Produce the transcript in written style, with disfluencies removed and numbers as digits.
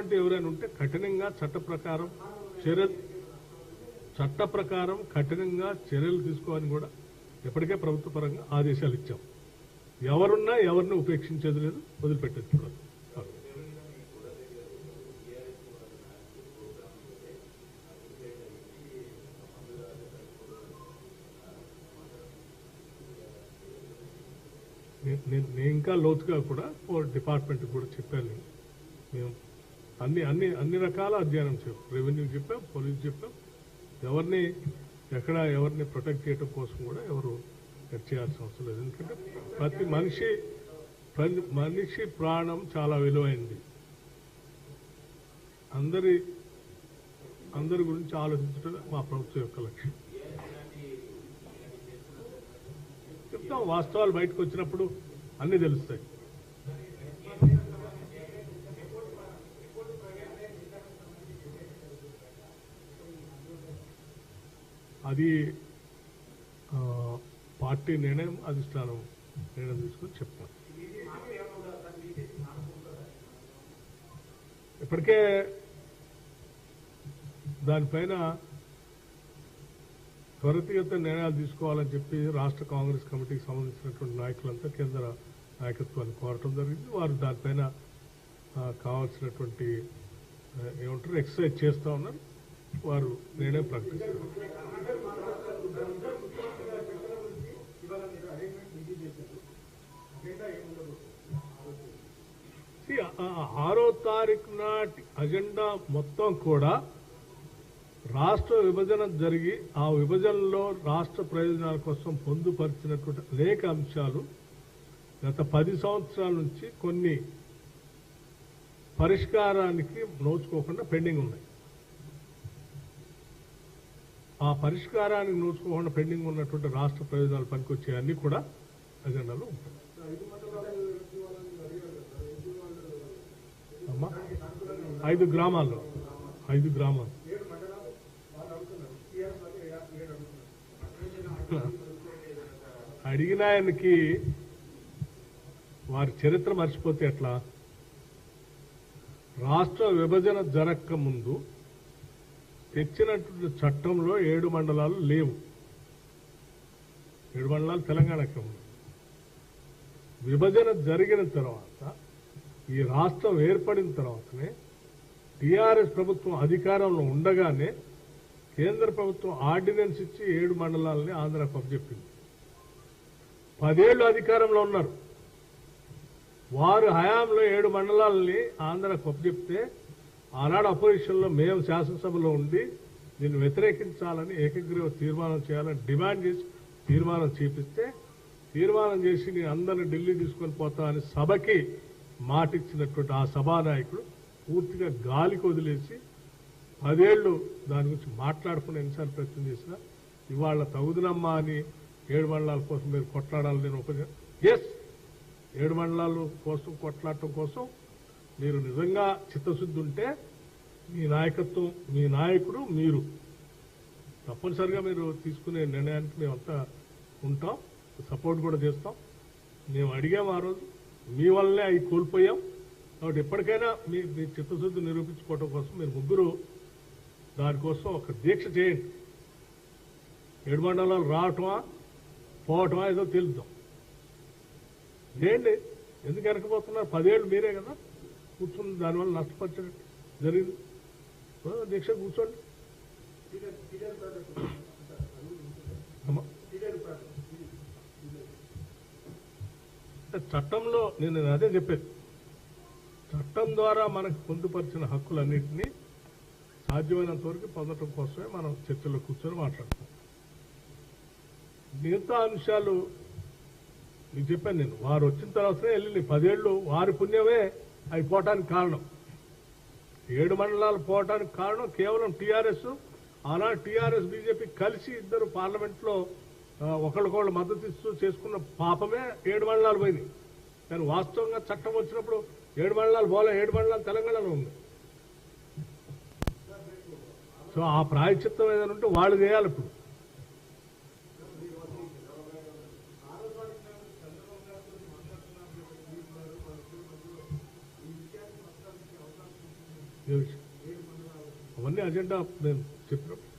అటువంటి ఎవరైనా ఉంటే కఠినంగా చట్ట ప్రకారం కఠినంగా చర్యలు తీసుకోవాలని కూడా ఎప్పటికే ప్రభుత్వ పరంగా ఆదేశాలు ఇచ్చాం. ఎవరున్నా ఎవరిని ఉపేక్షించేది లేదు, వదిలిపెట్టేది కూడా. నేను ఇంకా లోతుగా కూడా డిపార్ట్మెంట్ కూడా చెప్పాను. మేము అన్ని రకాల అధ్యయనం చెప్పాం. రెవెన్యూ చెప్పాం, పోలీస్ చెప్పాం. ఎవరిని ప్రొటెక్ట్ చేయడం కోసం కూడా ఎవరు చేయాల్సిన అవసరం లేదు. ఎందుకంటే ప్రతి మనిషి ప్రాణం చాలా విలువైంది. అందరి గురించి ఆలోచించడం మా ప్రభుత్వం యొక్క లక్ష్యం. చెప్తాం, వాస్తవాలు బయటకు వచ్చినప్పుడు అన్నీ తెలుస్తాయి. అది పార్టీ నిర్ణయం, అధిష్టానం నిర్ణయం తీసుకొని చెప్తాను. ఇప్పటికే దానిపైన త్వరితగతిన నిర్ణయాలు తీసుకోవాలని చెప్పి రాష్ట్ర కాంగ్రెస్ కమిటీకి సంబంధించినటువంటి నాయకులంతా కేంద్ర నాయకత్వాన్ని కోరటం జరిగింది. వారు దానిపైన కావాల్సినటువంటి ఎక్సర్సైజ్ చేస్తూ ఉన్నారు. వారు నిర్ణయం ప్రకటిస్తారు. ఆరో తారీఖు నాటి అజెండా మొత్తం కూడా రాష్ట్ర విభజన జరిగి ఆ విభజనలో రాష్ట్ర ప్రయోజనాల కోసం పొందుపరిచినటువంటి అనేక అంశాలు గత 10 సంవత్సరాల నుంచి కొన్ని పరిష్కారానికి నోచుకోకుండా పెండింగ్ ఉన్నాయి. ఆ పరిష్కారానికి నోచుకోకుండా పెండింగ్ ఉన్నటువంటి రాష్ట్ర ప్రయోజనాలు పనికొచ్చే అన్ని కూడా అజెండాలో ఉంటాయి. 5 గ్రామాలు అడిగిన ఆయనకి వారి చరిత్ర మర్చిపోతే ఎట్లా? రాష్ట్ర విభజన జరగక ముందు తెచ్చినటువంటి చట్టంలో 7 మండలాలు లేవు. 7 మండలాలు తెలంగాణకి ఉంది. విభజన జరిగిన తర్వాత ఈ రాష్ట్రం ఏర్పడిన తర్వాతనే టీఆర్ఎస్ ప్రభుత్వం అధికారంలో ఉండగానే కేంద్ర ప్రభుత్వం ఆర్డినెన్స్ ఇచ్చి 7 మండలాలని ఆంధ్రాకు అప్పచెప్పింది. 10 ఏళ్లు అధికారంలో ఉన్నారు. వారు హయాంలో 7 మండలాలని ఆంధ్రాకు అప్పచెప్తే ఆనాడు అపోజిషన్లో మేము శాసనసభలో ఉండి దీన్ని వ్యతిరేకించాలని ఏకగ్రీవ తీర్మానం చేయాలని డిమాండ్ చేసి తీర్మానం చేపిస్తే తీర్మానం చేసి నేను అందరిని ఢిల్లీ తీసుకొని పోతా అని సభకి మాటిచ్చినటువంటి ఆ సభానాయకుడు పూర్తిగా గాలికి వదిలేసి 10 ఏళ్లు దాని గురించి మాట్లాడుకునే ఎన్నిసార్లు ప్రయత్నం చేసినా ఇవాళ తగుదనమ్మా అని 7 మండలాల కోసం మీరు కొట్లాడాలని నేను ఎస్ 7 మండలాల కోసం కొట్లాడటం కోసం మీరు నిజంగా చిత్తశుద్ధి ఉంటే మీ నాయకత్వం, మీ నాయకుడు, మీరు తప్పనిసరిగా మీరు తీసుకునే నిర్ణయానికి మేమంతా ఉంటాం, సపోర్ట్ కూడా చేస్తాం. మేము అడిగాం ఆ రోజు, మీ వల్లనే అవి కోల్పోయాం. కాబట్టి ఎప్పటికైనా మీ చిత్తశుద్ధి నిరూపించుకోవడం కోసం మీరు ముగ్గురు దానికోసం ఒక దీక్ష చేయండి. 7 మండలాలు రావటమా పోవటమా ఏదో తెలుద్దాం. చేయండి. ఎందుకు వెనకపోతున్నారు? 10 ఏళ్ళు మీరే కదా కూర్చుని దానివల్ల నష్టపరచడం జరిగింది. దీక్ష కూర్చోండి. చట్టంలో నేను అదే చెప్పేది, చట్టం ద్వారా మనకు పొందుపరిచిన హక్కులన్నింటినీ సాధ్యమైనంత వరకు పొందడం కోసమే మనం చర్చలో కూర్చొని మాట్లాడతాం. మిగతా అంశాలు మీకు చెప్పాను నేను. వారు వచ్చిన తర్వాతనే వెళ్ళి 10 ఏళ్ళు వారి పుణ్యమే అవి పోవటానికి కారణం. 7 మండలాలు పోవటానికి కారణం కేవలం టీఆర్ఎస్. ఆనాడు టీఆర్ఎస్ బీజేపీ కలిసి ఇద్దరు పార్లమెంట్లో ఒకళ్ళకొకళ్ళు మద్దతు ఇస్తూ చేసుకున్న పాపమే 7 మండలాలు పోయినాయి. కానీ వాస్తవంగా చట్టం వచ్చినప్పుడు 7 మండలాలు పోలే, 7 మండలాలు తెలంగాణలో ఉంది. సో ఆ ప్రాయశ్చిత్తం ఏదైనా ఉంటే వాళ్ళు చేయాలి. ఇప్పుడు ఏ విషయం అవన్నీ అజెండా నేను చెప్పినప్పుడు